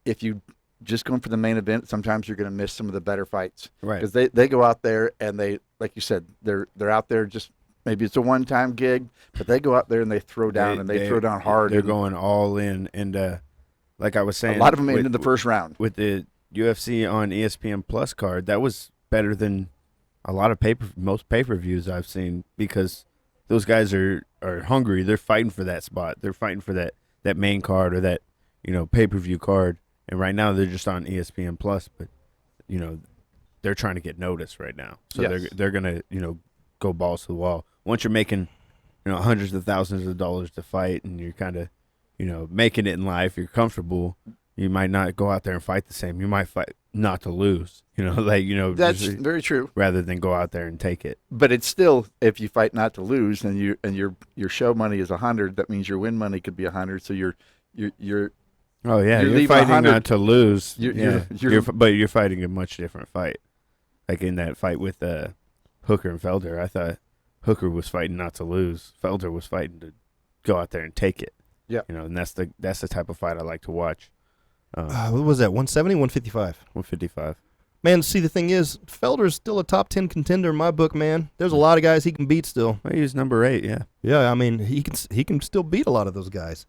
if you just going for the main event, sometimes you're going to miss some of the better fights. right. Because they go out there and they, like you said, they're out there just maybe it's a one-time gig, but they go out there and they throw down and they throw down hard. They're going all in, and like I was saying, a lot of them end in the first round. With the UFC on ESPN Plus card, that was better than a lot of most pay-per-views I've seen, because those guys are hungry. They're fighting for that spot. They're fighting for that main card or that pay-per-view card. And right now they're just on ESPN Plus, but they're trying to get noticed right now. So Yes. they're gonna go balls to the wall. Once you're making hundreds of thousands of dollars to fight, and you're kind of making it in life, you're comfortable. You might not go out there and fight the same. You might fight not to lose. That's very true. Rather than go out there and take it. But it's still, if you fight not to lose, and your show money is 100, that means your win money could be 100. So you're Oh yeah, You're you're leaving fighting 100 not to lose. You're- But you're fighting a much different fight. Like in that fight with Hooker and Felder, I thought Hooker was fighting not to lose. Felder was fighting to go out there and take it. Yeah. And that's the type of fight I like to watch. What was that? 170, 155. 155. Man, see, the thing is, Felder's still a top 10 contender in my book, man. There's a lot of guys he can beat still. Well, he was number 8. Yeah. Yeah, I mean, he can still beat a lot of those guys.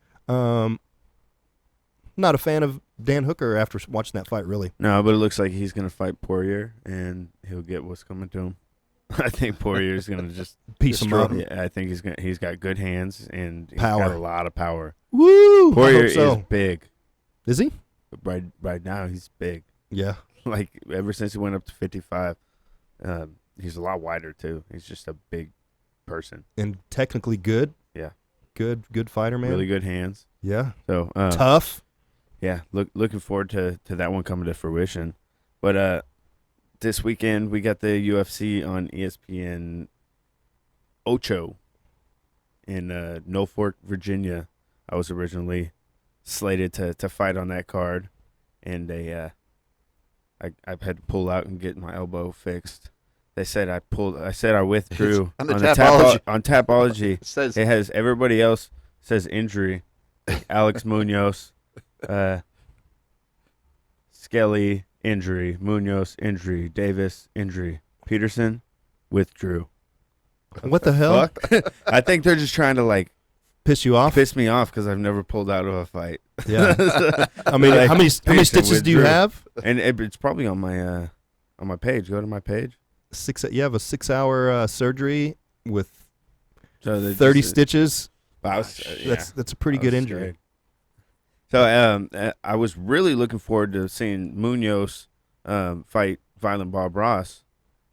Not a fan of Dan Hooker after watching that fight, really. No, but it looks like he's gonna fight Poirier, and he'll get what's coming to him. I think Poirier's gonna just Piece him up. Yeah, I think he's got good hands and he's Power. got a lot of power. Woo! Poirier I hope so. is big. Is he? But right now he's big. Yeah. Like ever since he went up to 55, he's a lot wider too. He's just a big person. And technically good. Yeah. Good fighter, man. Really good hands. Yeah. So Tough. yeah, looking forward to that one coming to fruition. But this weekend we got the UFC on ESPN Ocho in Norfolk, Virginia. I was originally slated to fight on that card, and I've had to pull out and get my elbow fixed. They said I withdrew on the Tapology. Tapology. On Tapology, It says it has everybody else says injury, like Alex Munoz, Skelly injury, Munoz injury, Davis injury, Peterson withdrew. What the hell? Fuck? I think they're just trying to Piss you off? piss me off because I've never pulled out of a fight. Yeah. I mean, Like, how many Peterson stitches do you withdrew. have? And it's probably on my page. Go to my page. You have a 6-hour surgery with So 30 stitches. I was, That's a pretty good injury. So I was really looking forward to seeing Munoz fight Violent Bob Ross,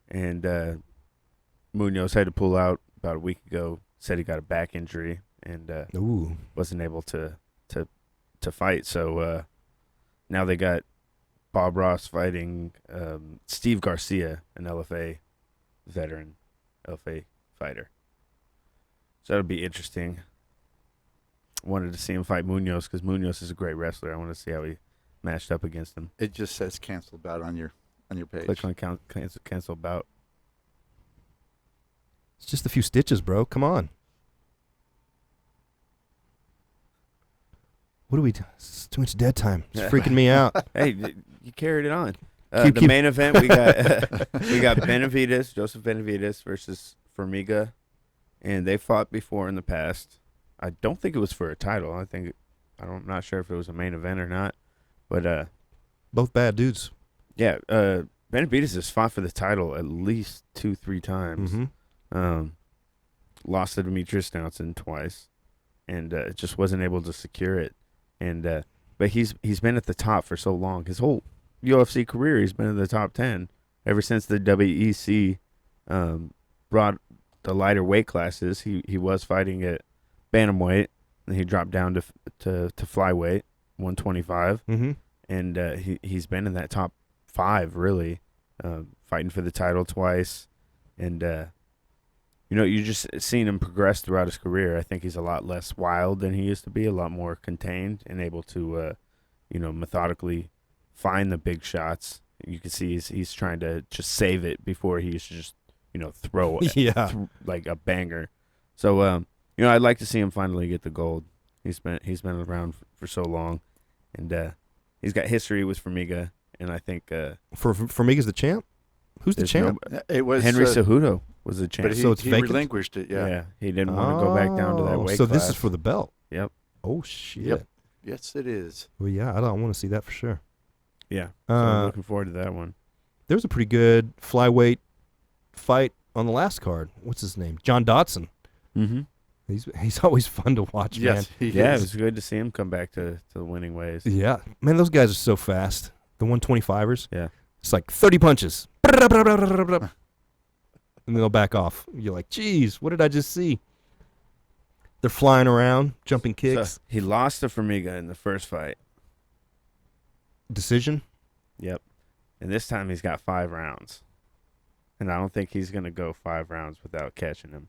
and Munoz had to pull out about a week ago. Said he got a back injury and wasn't able to fight. So now they got Bob Ross fighting Steve Garcia, an LFA veteran, LFA fighter. So that'll be interesting. Wanted to see him fight Munoz because Munoz is a great wrestler. I want to see how he matched up against him. It just says cancel bout on your page. Click on cancel bout. It's just a few stitches, bro. Come on. What do we do? It's too much dead time. It's freaking me out. Hey, you carried it on. Keep- Main event, we got Benavidez, Joseph Benavidez versus Formiga, and they fought before in the past. I don't think it was for a title. I'm not sure if it was a main event or not, but Both bad dudes. yeah, Benavidez has fought for the title at least 2-3 times. Mm-hmm. Lost to Demetrius Johnson twice, and just wasn't able to secure it. And but he's been at the top for so long. His whole UFC career, he's been in the top 10 ever since the WEC brought the lighter weight classes. He was fighting at bantamweight, and he dropped down to flyweight, 125, and he's been in that top 5 really, fighting for the title twice, and you just seen him progress throughout his career. I think he's a lot less wild than he used to be, a lot more contained and able to methodically find the big shots. You can see he's trying to just save it before he used to just throw it like a banger. So I'd like to see him finally get the gold. He's been around for so long, and he's got history with Formiga, and I think Formiga's the champ. Who's the champ? It was Henry Cejudo was the champ. but So it's he vacant? relinquished it. Yeah. He didn't want to go back down to that weight So class. this is for the belt. Yep. Oh shit. Yep. Yes, it is. Well, yeah, I don't want to see that for sure. Yeah. So I'm looking forward to that one. There was a pretty good flyweight fight on the last card. What's his name? John Dodson. Mm-hmm. He's always fun to watch, man. Yes, he Yeah, it is. was good to see him come back to the winning ways. Yeah, man, those guys are so fast. The 125ers. Yeah. It's like 30 punches, and then they'll back off. You're like, geez, what did I just see? They're flying around, jumping kicks. So he lost to Formiga in the first fight. Decision. Yep. And this time he's got 5 rounds. And I don't think he's going to go 5 rounds without catching him.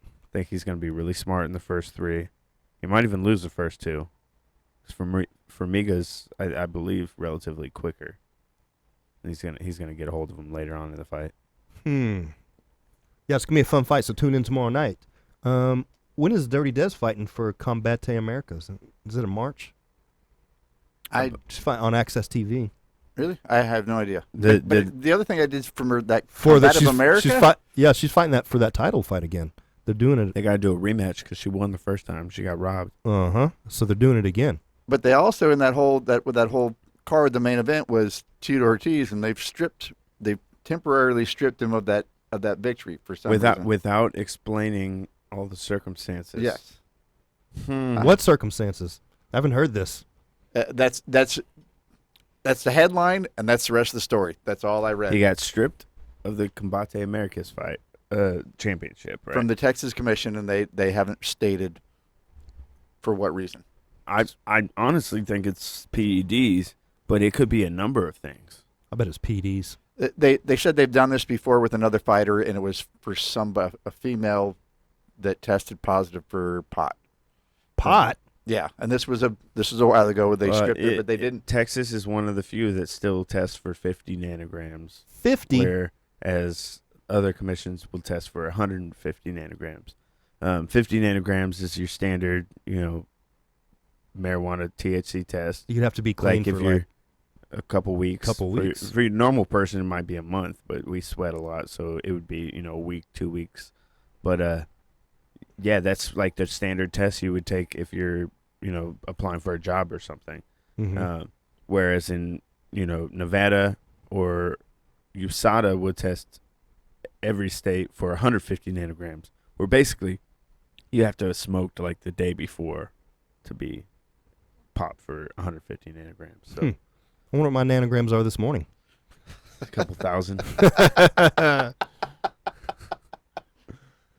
I think he's going to be really smart in the first 3. He might even lose the first 2. Formiga's, I believe, relatively quicker. And he's gonna get a hold of him later on in the fight. Yeah, it's gonna be a fun fight. So tune in tomorrow night. When is Dirty Des fighting for Combate Americas? Is it in March? I Just fight on Access TV. really, I have no idea. The- But the other thing I did from her that For Combat that, of America. she's fighting that for that title fight again. They're doing it. They got to do a rematch because she won the first time. She got robbed. So they're doing it again. But they also in that whole card, the main event was Tito Ortiz, and they've temporarily stripped him of that victory for some reason. Without explaining all the circumstances. Yes. What circumstances? I haven't heard this. That's the headline, and that's the rest of the story. That's all I read. He got stripped of the Combate Americas fight championship, right? From the Texas Commission, and they haven't stated for what reason. I honestly think it's PEDs, but it could be a number of things. I bet it's PDs. They said they've done this before with another fighter, and it was for a female that tested positive for pot. Pot? Yeah, and this was a while ago where they stripped it, but they didn't. Texas is one of the few that still tests for 50 nanograms. 50? Whereas other commissions will test for 150 nanograms. 50 nanograms is your standard, marijuana THC test. You'd have to be clean Like if for you're a couple weeks. weeks. For your normal person, it might be a month, but we sweat a lot, so it would be, a week, 2 weeks. But yeah, that's like the standard test you would take if you're, applying for a job or something. Mhm. Whereas in, Nevada or USADA would test every state for 150 nanograms, where basically you have to have smoked like the day before to be pop for 150 nanograms. So I wonder what my nanograms are this morning. a couple thousand.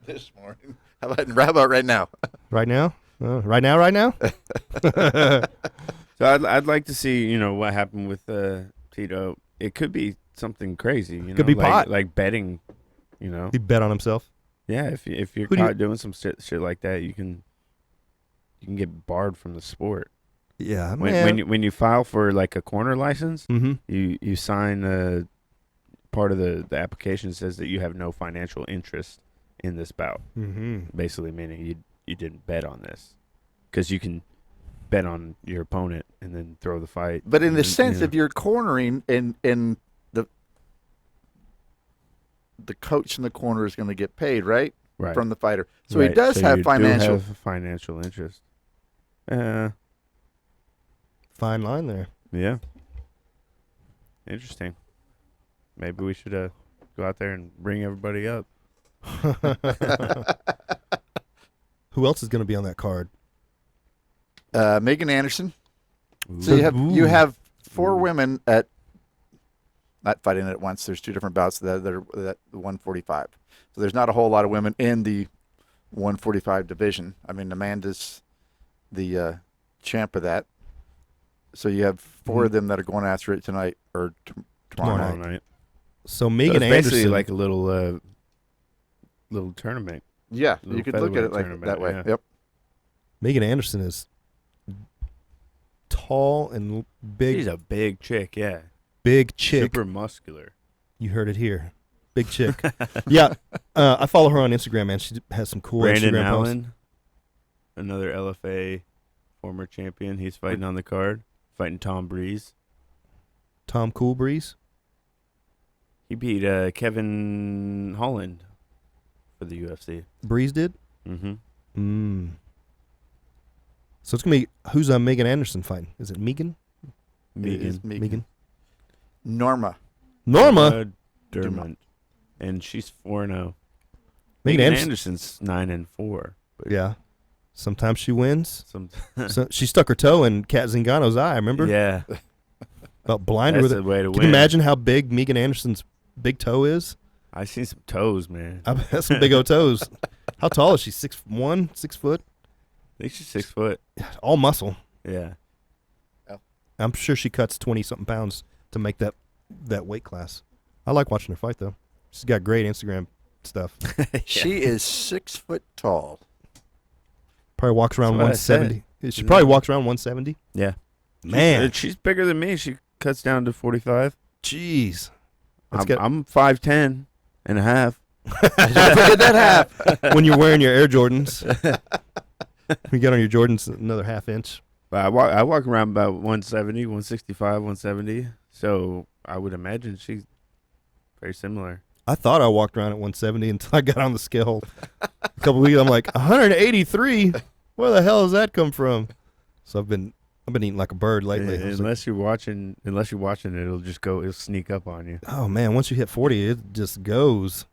This morning. How about right now? Right now? Right now? So I'd like to see, what happened with Tito. It could be something crazy. Could be pot. Like betting. He bet on himself. Yeah, if you're Who do you- caught doing some shit like that, you can get barred from the sport. Yeah, When you file for like a corner license, Mm-hmm. you sign part of the application says that you have no financial interest in this bout. Mm-hmm. Basically meaning you didn't bet on this, because you can bet on your opponent and then throw the fight. But in and the then, sense, if you're cornering and the coach in the corner is going to get paid, right? right From the fighter. So right. he does have you financial. do have financial interest. Fine line there. Yeah. Interesting. Maybe we should go out there and bring everybody up. Who else is going to be on that card? Megan Anderson. So you have four women not fighting at once. There's two different bouts that are 145. So there's not a whole lot of women in the 145 division. I mean, Amanda's the champ of that. So you have four of them that are going after it tonight or tomorrow night. So So Megan it's basically Anderson, like a little tournament. Yeah, Little you could look at it like featherweight that way. tournament, Yep. Megan Anderson is tall and big. She's a big chick, yeah. Big chick. Super muscular. You heard it here. Big chick. Yeah. I follow her on Instagram, man. She has some cool Brandon Instagram posts. Allen, another LFA former champion. He's fighting on the card, fighting Tom Breeze. Tom Cool Breeze. He beat Kevin Holland for the UFC. Breeze did? Mm-hmm. So it's going to be, who's Megan Anderson fighting? Is it Megan? It is Megan. Megan. Norma. Norma. Dermont. And she's 4-0. Megan Megan Anderson. Anderson's 9-4. But Yeah. Sometimes she wins. Some So she stuck her toe in Kat Zingano's eye, remember? yeah. About blind her That's with the it. way to Can win. you imagine how big Megan Anderson's big toe is? I seen some toes, man. That's some big old toes. How tall is she? 6'1", 6 foot? I think she's 6 foot. All muscle. Yeah. I'm sure she cuts 20-something pounds to make that weight class. I like watching her fight, though. She's got great Instagram stuff. She is 6 foot tall. Probably walks around That's what I 170. She probably walks around 170. Yeah. Man. She's bigger than me. She cuts down to 45. Jeez. I'm 5'10 and a half. Don't forget that half. When you're wearing your Air Jordans. You get on your Jordans another half inch. But I walk around about 170, 165, 170. So I would imagine she's very similar. I thought I walked around at 170 until I got on the scale a couple weeks. I'm like 183. Where the hell does that come from? So I've been eating like a bird lately. I was like, Unless you're watching it, it'll sneak up on you. oh man, once you hit 40, it just goes.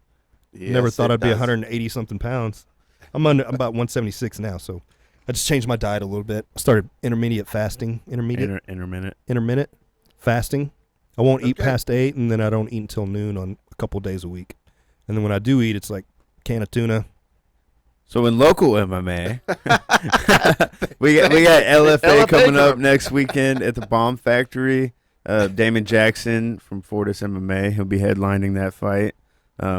Never Yes, thought it I'd be does. 180 something pounds. I'm about 176 now, so I just changed my diet a little bit. I started intermittent fasting. Intermittent fasting. I won't eat Okay. past 8, and then I don't eat until noon on a couple days a week. And then when I do eat, it's like a can of tuna. So in local MMA, we got LFA LFA coming up coming. next weekend at the Bomb Factory. Damon Jackson from Fortis MMA, he'll be headlining that fight.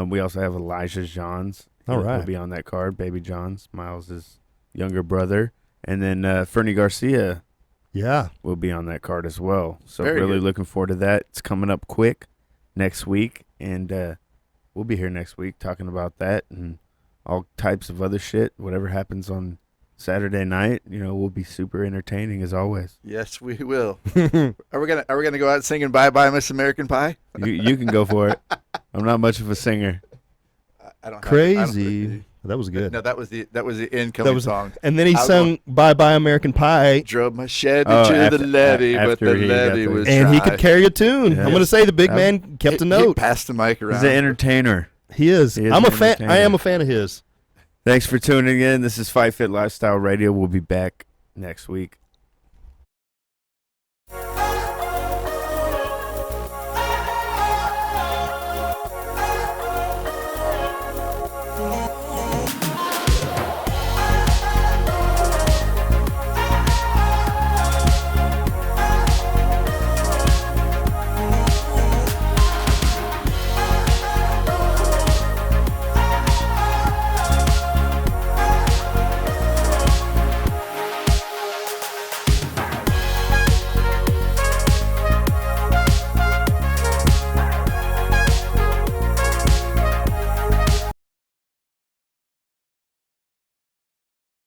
We also have Elijah Johns. All right. He'll be on that card. Baby Johns, Miles' younger brother. And then Fernie Garcia Yeah. will be on that card as well. So Very really good. looking forward to that. It's coming up quick next week. And we'll be here next week talking about that and all types of other shit. Whatever happens on Saturday night, will be super entertaining as always. Yes, we will. Are we gonna go out singing "Bye Bye Miss American Pie"? You can go for it. I'm not much of a singer. I don't. Crazy. That was good. No, that was the incoming song. And then he I sung "Bye Bye American Pie," Drove my Chevy Oh, to after- the levee, but after the he got levee the- was and he dry. could carry a tune. Yeah. I'm gonna say the big Yeah. man kept a He note. passed the mic He's around. an entertainer. He is. He is I'm a an fan. I entertainer. am a fan of his. Thanks for tuning in. This is Fight Fit Lifestyle Radio. We'll be back next week.